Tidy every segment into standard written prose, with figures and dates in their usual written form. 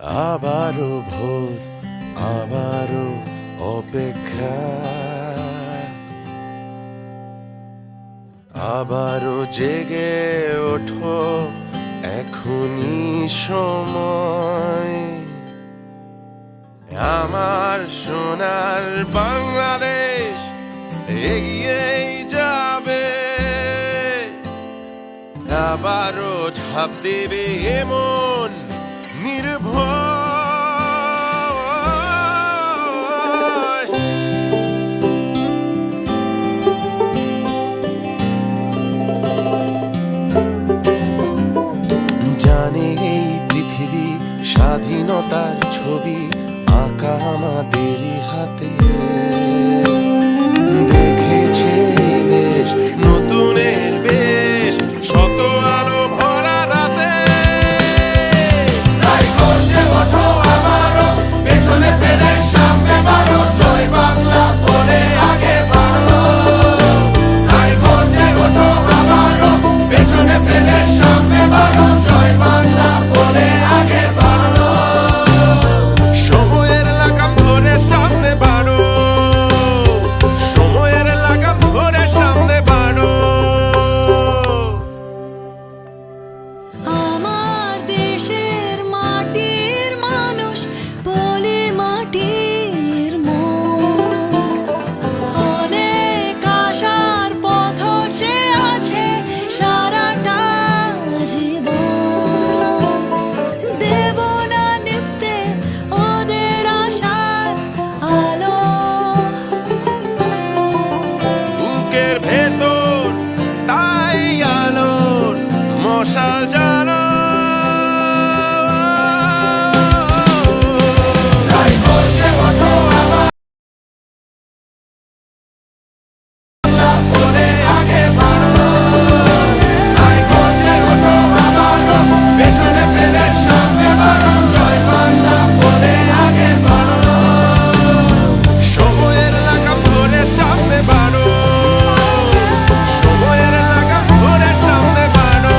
আবারও ভোর, আবারও অপেক্ষা, আবারও জেগে ওঠো, এখনই সময়। আমার সোনার বাংলাদেশ এগিয়েই যাবে, আবারও ঝাঁপ দেবে এমন নির্ভয়। জানে এই পৃথিবী স্বাধীনতার ছবি আঁকা আমাদেরই হাতে, দেখেছে এই দেশ নতুনের বেশ, শত আলো ভরা রাতে। তাই গর্জে ওঠো আবারও, পেছনে ফেলে সামনে বাড়ো, জয় বাংলা বলে আগে বাড়ো। তাই গর্জে ওঠো আবারও, পেছনে ফেলে সামনে বাড়ো, জয় বাংলা বলে আগে বাড়ো। সময়ের লাগাম ধরে সামনে বাড়ো, সময়ের লাগাম ধরে সামনে বাড়ো। আমার দেশের মাটির মানুষ, পলি মাটির মন, অনেক আশার পথ চেয়ে আছে সারাটা জীবন। দেব না নিভতে ওদের আশার আলো, বুকের ভেতর তাই আলোর মশাল জ্বালো। তাই গর্জে ওঠো আবার বলে আগে বাড়ো। তাই গর্জে ওঠো আবারও, পেছনে ফেলে সামনে বাড়ো, জয় বাংলা বলে আগে বাড়ো। সময়ের লাগাম ধরে সামনে বাড়ো, সময়ের লাগাম ধরে সামনে বাড়ো।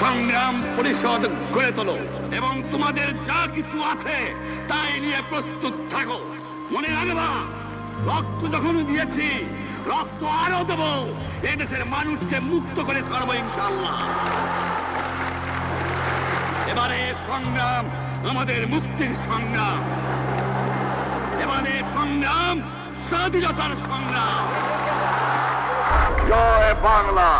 সংগ্রাম পরিষদ গড়ে তোলো এবং তোমাদের যা কিছু আছে তাই নিয়ে প্রস্তুত থাকো। মনে রাখবা, রক্ত যখন দিয়েছি, রক্ত আরো দেব, এদেশের মানুষকে মুক্ত করে ছাড়বো ইনশাআল্লাহ। এবারে সংগ্রাম আমাদের মুক্তির সংগ্রাম, এবারে সংগ্রাম স্বাধীনতার সংগ্রাম। জয় বাংলা।